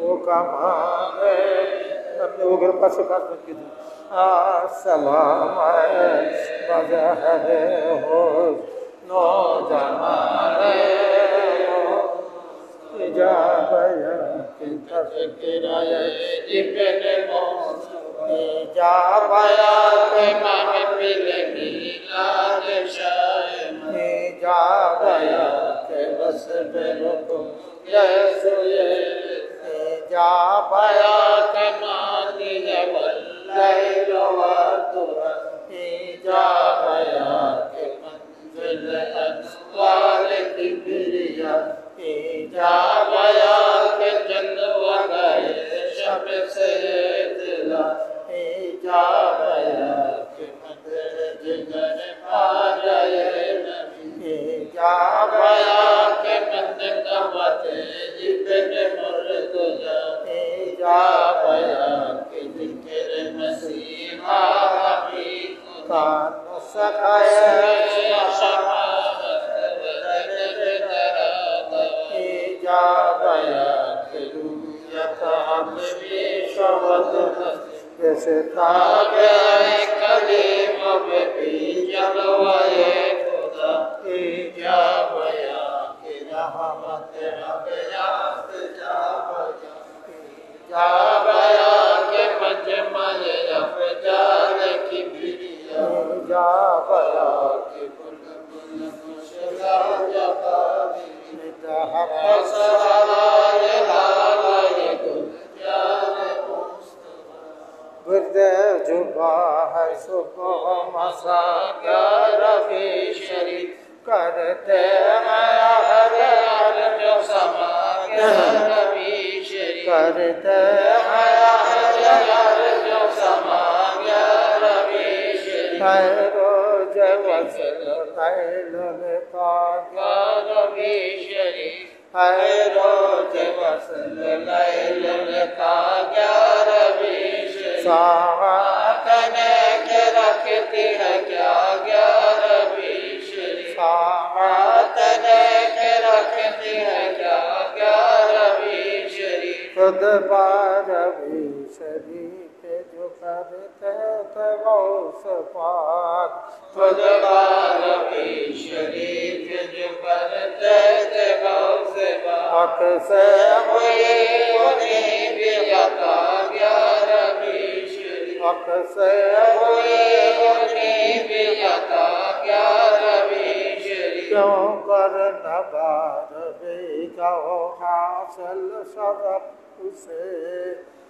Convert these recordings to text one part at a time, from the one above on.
वो कमा है अपने वो घर पास पास बन के अस्सलाम बजहरे हो नो जमाने हो इजाबया किंता फिक्राया इब्ने मौत इजाबया के महफिल मिलाद शायम इजाबया के बस बेरुकुम यसूए जापया के मानी वल्लैल वदुहा जापया के मंजिल अनवार किबरिया जापया के जन्नत गए शब से दिला जापया के मंदिर जिगर पाए नबी जापया के मंदिर कबते इब्ने मुर्तजा जापया के जिक्र मसीहा हबीब का नुसखाए शफाअत जापया के रूयत हबीब शवत जैसे ताबे जा गया गुर्दे जुबा है सुबह मसा क्या रबी शरीफ करते हैं हर हर जो समा क्या रबी शरीफ करते हैं हर हर जो समा क्या रबी शरीफ है रोज वसल कैलन का क्या रबी शरीफ है रोज वसल कैलन का क्या रबी सातने के रखती है क्या ग्यारहवीं शरीफ सातने के रखती है क्या ग्यारहवीं शरीफ खुद बारहवीं शरीफ जो करते थे गौस पाक खुद बारहवीं शरीफ जो करते थे गौस पाक से हुई उन्हीं भी अता से हुई उन्हीं भी अता ग्यारहवीं शरीफ क्यों कर नबारहवीं का हो हासिल शरफ उसे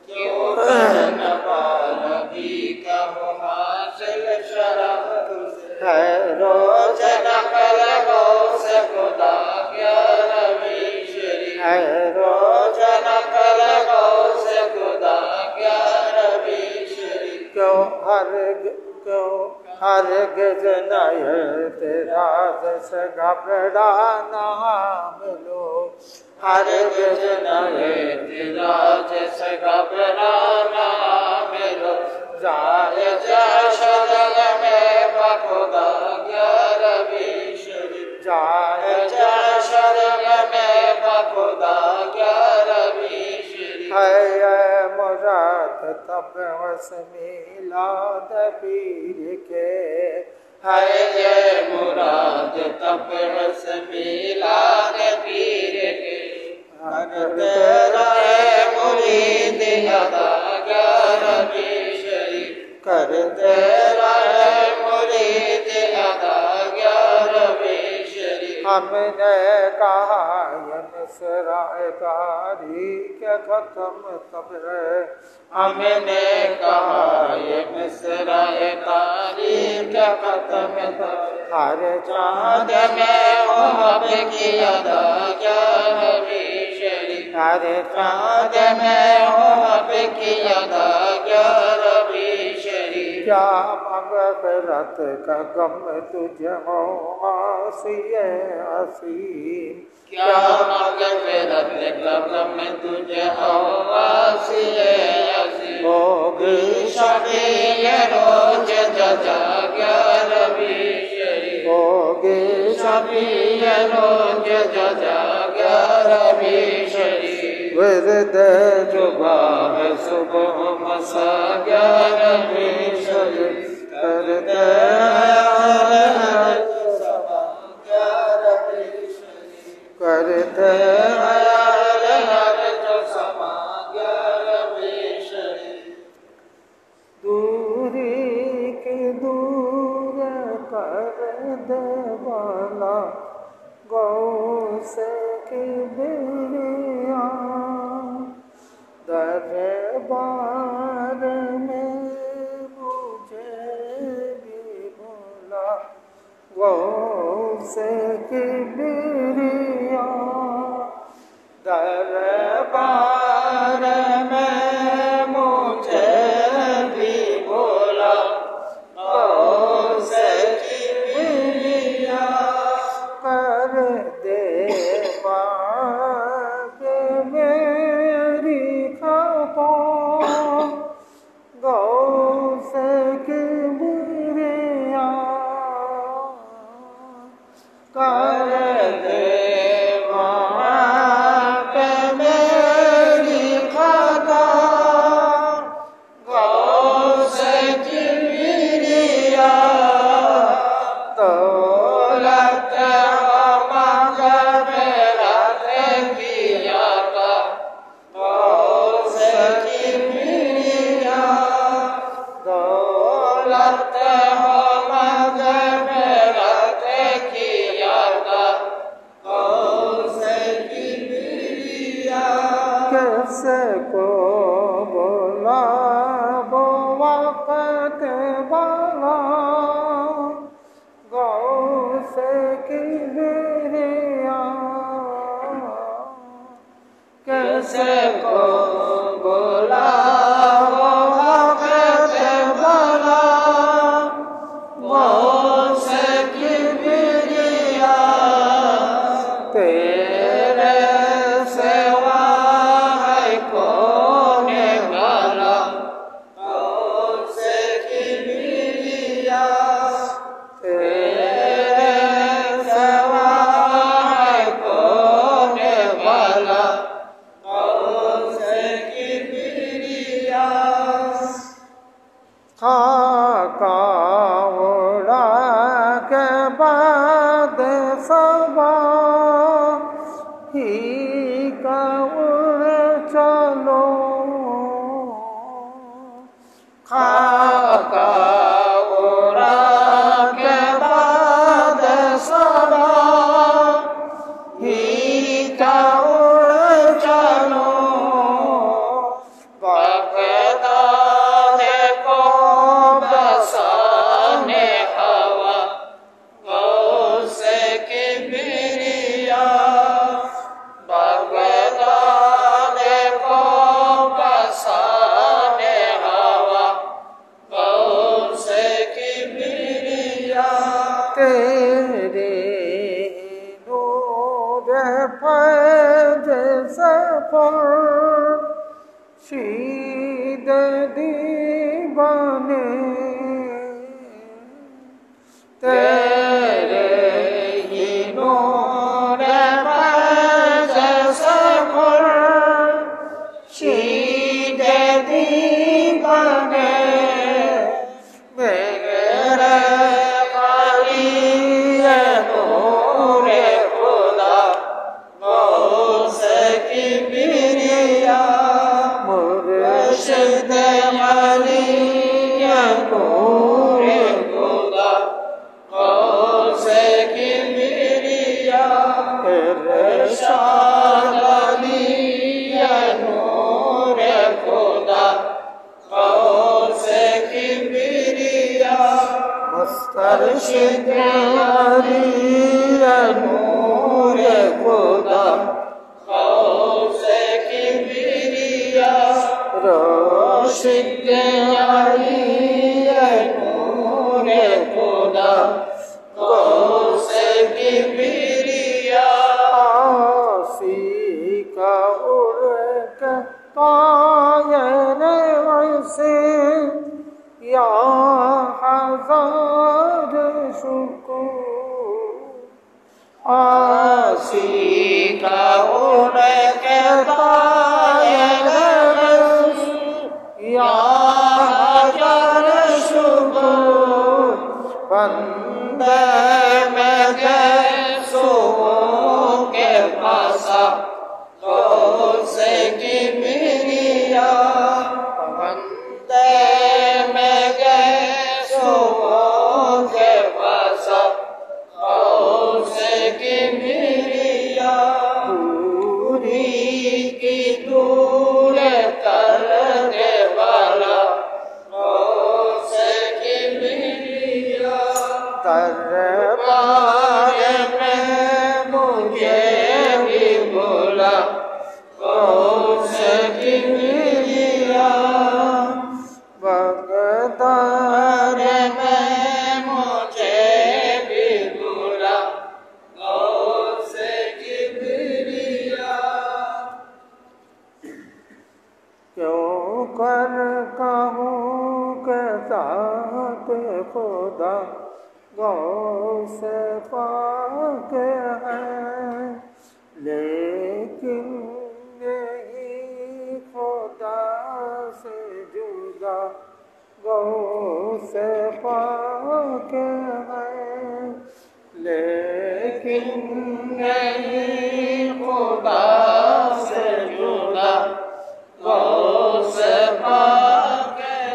क्यों कर नबारहवीं का हो हासिल शरफ उसे है रोज नकल गौस खुदा ग्यारहवीं शरीफ है रोज नकल गौस खुदा ग्यारहवीं क्यों हरगिज़ नहीं तेरा जस घबराना मिलो हरगिज़ नहीं तेरा जस घबराना मिलो जाए शरण में बखुदा ग्यारहवीं शरीफ जाए शरण में बखुदा ग्यारहवीं शरीफ है मुराद तब वस मिलाद पीर के है ये मुराद तब वस मिलाद पीर के तेरा मुरीद अदा ग्यारहवीं शरीफ करते रहे मुरीद अदा ग्यारहवीं शरीफ हमने कहा ये मिसरा कारी के खत्म तब है हमने कहा ये मिसरा कारी के खत्म तब हर चाँद में वहाब की अदा ग्यारहवीं शरीफ हर चाँद में वहाब की अदा ग्यारहवीं शरीफ क्या मग़फ़िरत का गम तुझे हो आसिए असीम क्या मग़फ़िरत का गम तुझे हो आसिए असीम होगी शफ़ीए रोज जज़ा ग्यारहवीं शरीफ होगी शफ़ीए रोज जज़ा ग्यारहवीं शरीफ विर्द जुबा है सुबह मसा ग्यारहवीं शरीफ करते करते जो समा ग्यारहवीं शरीफ दूरी की दूर कर दे वाला गौस की बिरिया दरबार में मुझे भी बोला गौस की बिरिया दरबार में मुझे भी बोला गौस की बिरिया कर दे बाग मेरी खपा गौस की बिरिया कर दे बाग उड़ा के बाद सबा ही का उड़ चलो खाका उड़ा के बाद सबा ही का उड़ चलो शीद दीवाने तेरे ही नूर पर सफर शीद दीवाने मेरे खाली नूर खुदा मौसे की बिरिया मुर्शिद अली नूर खुदा मौसे की बिरिया इरशाद अली नूर खुदा मौसे की बिरिया मुस्तरशिद अली नूर खुदा मौसे की बिरिया रोशिद अली नूर खुदा मौसे की बिरिया आसी का उड़ के तायर से या हजार शुक्र आसी का उड़ के तायर या हजार शुक्र बंदे में कैसो के पासा से की बिरिया बंदे में कैसो के पासा से की बिरिया दूरी की दूर करने वाला से की बिरिया दरबार में मुझे भी बोला से की बिरिया बगदाद में मुझे भी बोला से की बिरिया क्यों कर कहूँ के साथ खुदा गौ से पाक है लेकिन नहीं खुदा से जुदा गौ से पाक है लेकिन नहीं खुदा से जुदा गौ से पाक है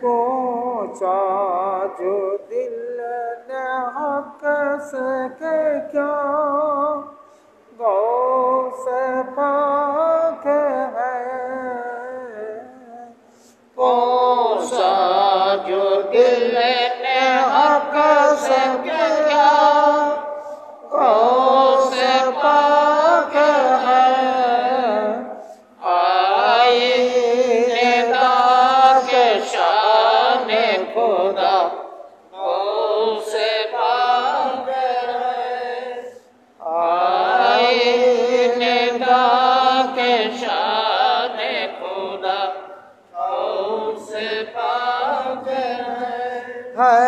पहुँचा जो दिल ने हक से के क्या गौ से पाक है पहुँचा जो दिल ने हक से के क्या गौ से पाक है आई निदा के शान खुदा गौ से पाक है आई निदा के शान खुदा गौ से पाक है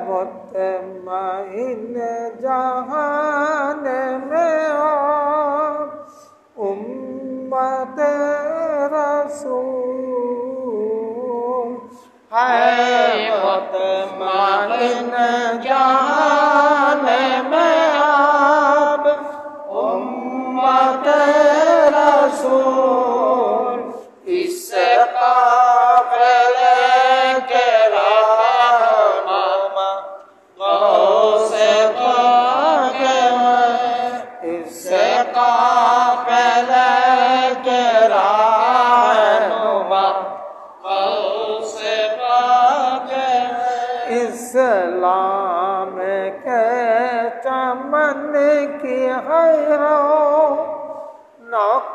मुतमइन जहान में आप उम्मत रसूल है मुतमइन इन जहान में आप उम्मत रसूल इस काफ़िले के रहनुमा गौसे पाक इस काफ़िले के रहनुमा गौसे पाक इस्लाम के चमन की हैरों नक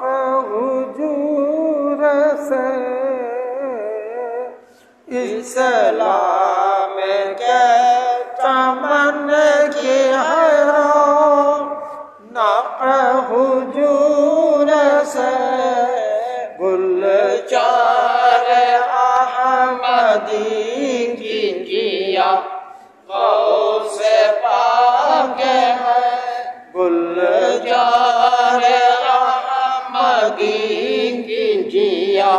हुजूर से इस्लाम के चमन की हैरों नक हुजूर से गुलजार अहमदी की किया गौसे पाक है गुलजार अहमदी की जिया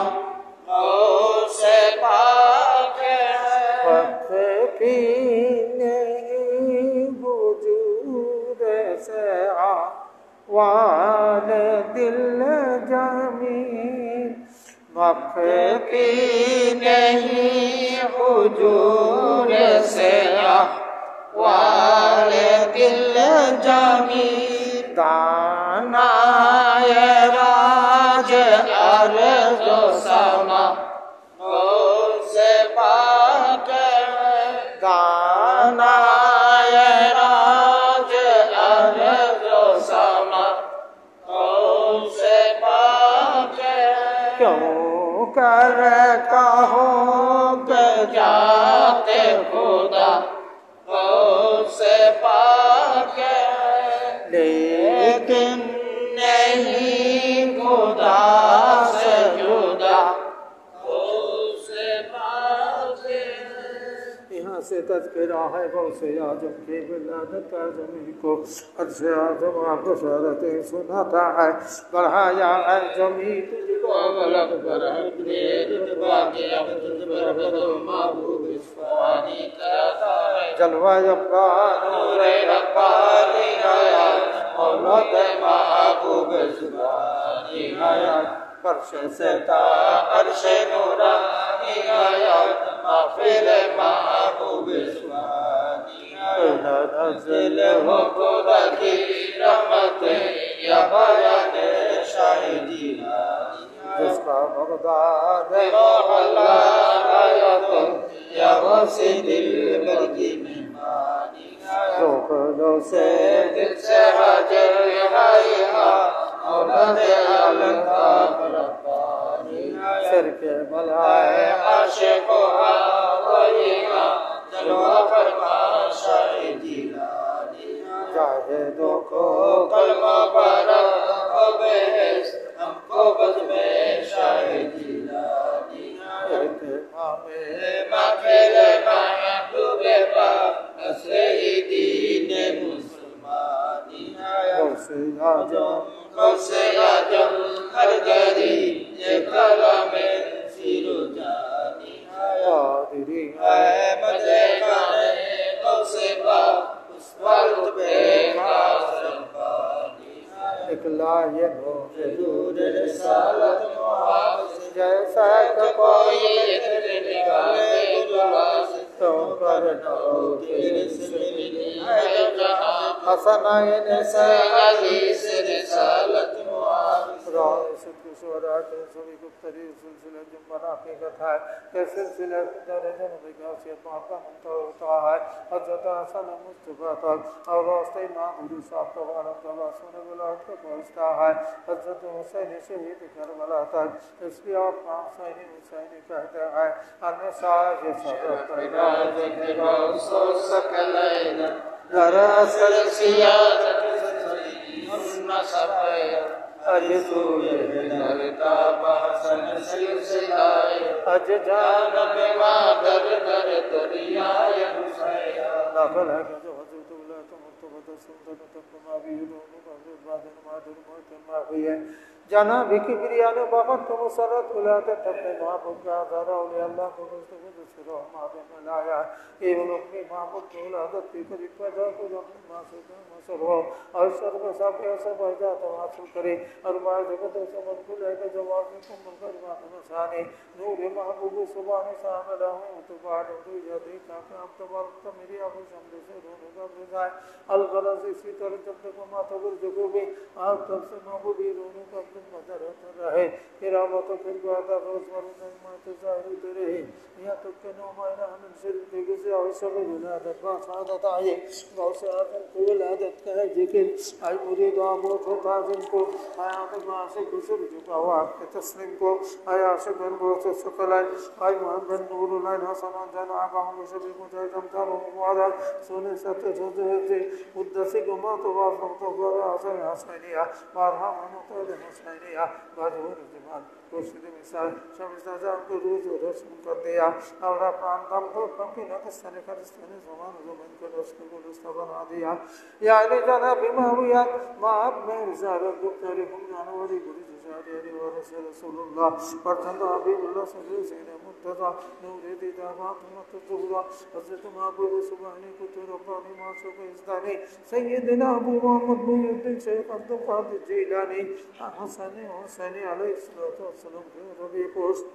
गौसे पाक है वक्त की नहीं वजूद से आवाल दिल जमीन वक्त की नहीं हुजूर से आवाल दिल जमीन दानाए राज अर्ज़ समा गौसे पाक दानाए राज अर्ज़ समा गौसे पाक क्यों कर कहो के जाते खुदा गौसे पाक लेकिन नहीं खुदा से जुदा गौसे पाक यहाँ से तज़किरा है गौसे आज़म के विलादत आज़मी को अर्शे आज़म आपको शहादतें सुनाता है बढ़ाया है ज़मी तुझको गलत पर अपने बाकी अब तुझ पर बदो महबूब इस्फानी करता है जलवा अब्बा नूरे रब्बानी आया औलद महबूब इस्फानी आया फर्श से ता अर्श नूरानी आया महफिल महबूब इस्फानी आया नज़िल हो खुदा की रहमत या बयान शाहिदी जिसका बगदाद मोहल्ला आया तो या वसी दिल भर की मेहमानी आया से दिल से हाजिर आया औलाद अलका रब्बानी आया सिर के बलाए आशिको आवलिया जलवा फरमा शाहिदी जाहिदों को कलमा पढ़ा बेहस हमको बस में शाहिदी लानी महफिल महबूबे पा असरे दीन मुसलमानी गौसे आज़म हर गरी ये कलामे सिरो जानी कादरी है मजे खाने गौसे पा उस वक्त पे खास रब्बानी निकला ये दूर रिसालत मुआज़ जैसा कोई इत्र निकाले जुलास तो पर तेरे से मिली है जहाँ हसनैन से हदीस रिसालत मुआज़ स्वराट सभी गुप्तरी सिलसिले जुम्मन हकीकत है ये सिलसिले दर्जन विकासियत का मुंतहा होता है हज़रत हसन मुस्तफ़ा तक और रास्ते मामूरी साहब तो आलम तबाह सुने बुलाट को पहुँचता है हज़रत हुसैन शहीद करबला तक इसकी आप हुसैनी हुसैनी कहते हैं अन्य साज सदर पैदा जिक्र सो सकलैन दरअसल सियासत सुन्ना सफ़े अज सूये दरता बहसन सिलसिलाए अज जान बेमा दर दर दरियाए हुसैन दाखिल है कि जो हज़रत उल्लाह तो मुर्तबत जाना बिकिब्रियाने बाबा तुम सरत उलाते तब्बे माबुद का ज़रा उले अल्लाह को गुस्तगु माबे मलाया एवं अपनी माबुद को उलादत की करीब पैदा को जब मासूका मसरो और सर्व सब ऐसा पैदा तवासु करे और मार जगत से मन को लेकर जवाब में तुम कर बात मसाने नूर महबूब सुभान सामला हूँ तो बात तो यह देखा कि अब तो बात तो मेरी आंखों सामने से रोने का बुझाए अलगलस इसी तरह जब तक माता गुरु जगोगे आप तब से महबूब रोने का मदर होता रहे फिर आप तो फिर बाता रोज मरो नहीं माते जाहिर तेरे यहाँ तक के नौ महीना हम सिर देखे से आवश्यक विलादत बा सादत आए बहुत से आदम को विलादत का है जिकिर आई मुझे दुआ बहुत होता जिनको आया तो वहाँ से गुजर चुका हुआ आपके तस्लीम को आया से बन बहुत से शुक्ल है आई मोहम्मद नूरुल्लाह हसन जन आबा हम सभी को जय जमता मुबारक सोने सत्य जोजे उद्दसी गुमा तो वासम तो गरा हसन हसनिया बारहा मनो तो हसनिया बाजूर जमान कोशिश मिसाल शमिसा जान को रोज रस्म कर दिया और प्रांतम को कभी न किसने कर इसने जमान जमान को रस्म को रस्ता बना दिया या ने जाना बीमा हुआ मां में रिसालत दुखरी हम जानवरी गुरु जजारी और रसूलुल्लाह परतंद हबीबुल्लाह सल्लल्लाहु अलैहि मुत्तजा नूरे दीदाबात मत तुरा हजरत महबूब सुभानी को तो रब्बानी मासो को इस्तानी सय्यदना अबू मोहम्मद मुयद्दीन शेख अब्दुल कादिर जिलानी हसन हुसैन अलैहिस्सलातु वस्सलाम के रबी पोस्ट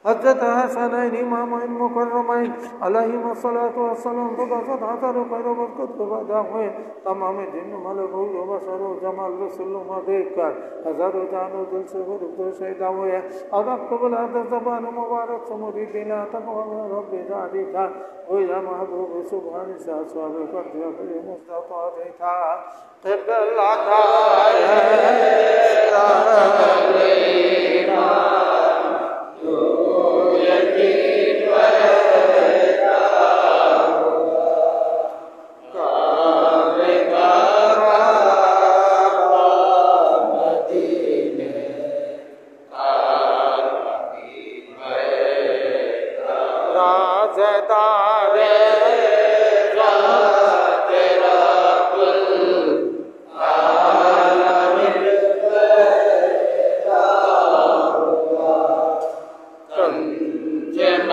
हजरत हसनैन इमामैन मुकर्रमैन अलैहिमुस्सलातु वस्सलाम तो गज़त हज़ार खैर बरकत के वादा हुए तमाम जिन मलकूत व बशर जमाल रसूलुल्लाह देखकर हज़ारों जानो दिल से गुरु शहीदा हुए अदब कबल हदर ज़बान मुबारक से मुरीदिना तकवा रब जादी था ओ या महबूब सुभान सा स्वागत कर दिया फिर मुस्तफा देखा क़िबला Jai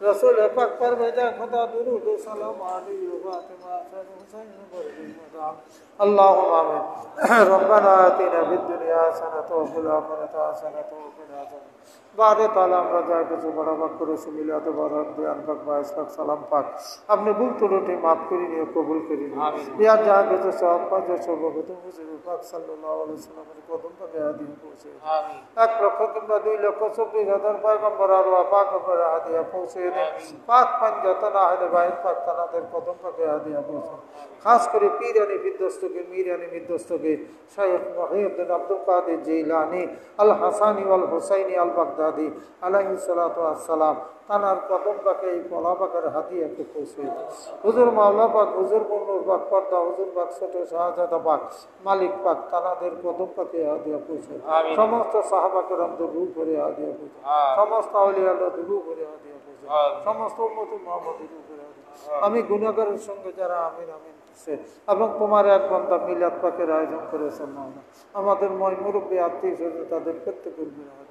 रसूल पाक पर भेजा खुदा दुरूद सलाम अलैहि व फातिमा हसन हुसैन बरमदा अल्लाहुम्मा आमीन रब्बना आतिना फिद दुनिया हसनतन व फिल आखिरति हसनतन व क़िना अज़ाबन बारे ताला আমরা যা কিছু বড় পাক করেছি মিলাতে বরকত জ্ঞান পাক বাস পাক সালাম পাক আপনি ভুল ত্রুটি maaf করে নিয়ে কবুল করে নিন আমিন ইয়া যা কিছু সব পাক সব ভগত হুজুর পাক সাল্লাল্লাহু আলাইহি ওয়াসাল্লামের কদম পাকে হাদিয়া পৌঁছে আমিন 1 লক্ষ কিংবা 2 লক্ষ 24,000 পয়গম্বর আর পাক করে হাদিয়া পৌঁছে দেন পাক পাঞ্জাতনা আহলে বাইত পাক তাদের কদম পাকে হাদিয়া পৌঁছে খাস করে পীরানি বিদ্যস্তকে মিরানি বিদ্যস্তকে শায়খ মুহিউদ্দিন আব্দুল কাদের জিলানী আল হাসানী ওয়াল হুসাইনী আল বাগদাদি আলাইহিস সালাতু ওয়াস সালাম তানার কদম পাকে এই পলা পাকের হাদিয়াকে পৌঁছে হুজুর মাওলা পাক হুজুর বন্নুর পাক পর্দা হুজুর পাক ছোট শাহজাদা পাক মালিক পাক তানাদের কদম পাকে হাদিয়া পৌঁছে সমস্ত সাহাবা কেরামদের রূহ করে হাদিয়া পৌঁছে সমস্ত আউলিয়া আল্লাহর রূহ করে হাদিয়া পৌঁছে সমস্ত উম্মতে মুহাম্মদের রূহ করে আমি গুনাহগারের সঙ্গে যারা আমিন আমিন এবং তোমার এক বান্দা মিলাদ পাকের আয়োজন করেছেন মাওলানা আমাদের ময় মুরব্বী আত্মীয় স্বজন তাদের প্রত্যেকের গুনাহ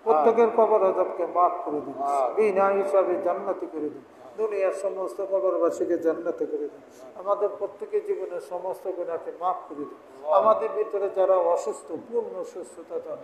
প্রত্যেকের কবর আযাবকে maaf করে দিন বিনা হিসাবে জান্নাতি করে দিন দুনিয়ার সমস্ত কবরবাসীকে জান্নাতে করে দিন আমাদের প্রত্যেকের জীবনের সমস্ত গুনাহকে maaf করে দিন আমাদের ভিতরে যারা অসুস্থ পূর্ণ সুস্থতা দান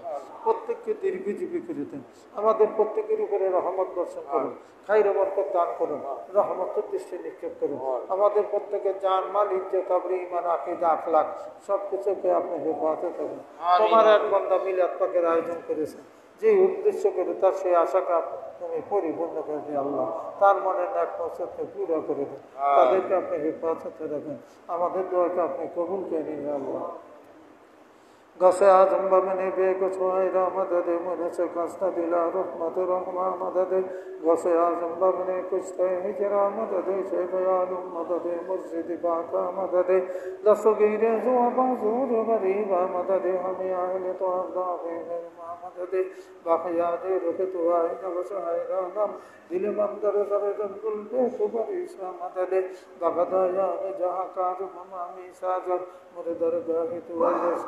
প্রত্যেককে দীর্ঘজীবী করে দেন আমাদের প্রত্যেকের উপরে রহমত বর্ষণ করুন খাইর বরকত দান করুন রহমতের দৃষ্টি নিক্ষেপ করুন আমাদের প্রত্যেকের জান মাল ইজ্জত আবরু ঈমান আকীদা আখলাক সবকিছুকে আপনি হেফাজত করুন তোমার এক বান্দা মিলাদ পাকের আয়োজন করেছেন যে উদ্দেশ্য করে তার সেই আশাকে তুমি পরিপূর্ণ করে দিও আল্লাহ তার মনের নেক মকসদকে পুরো করে দিন তাদেরকে আপনি হেফাজতে রাখেন আমাদের দোয়াকে আপনি কবুল করে নিন আল্লাহ গসে আজম বামনে বেগো ছোয়াইরা মদদে মনসে কাস্তা দিলা রহমত রহমা মদদে গসে আজম বামনে কুশতে হিজরা মদদে সে বয়ালুম মদদে মুর্শিদ পাকা মদদে দসগীরে জুয়া বাজুর গরিবা মদদে হমে আহলে তো আল্লাহে মেরমা মদদে বাকিয়াদে রুহে তো আই নবশাইরা নাম দিল মন্দর সরে জঙ্গল বে সুবর ইসলাম মদদে বাগদায়া জাহা কার মামি সাজর মুরে দরগাহে তো আল্লাহ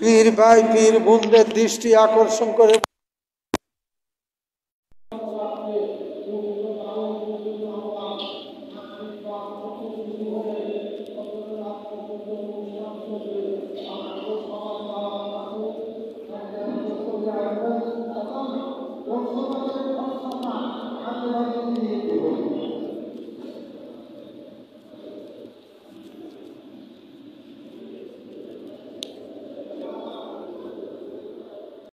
পীর ভাই পীর বোনদের দৃষ্টি আকর্ষণ করে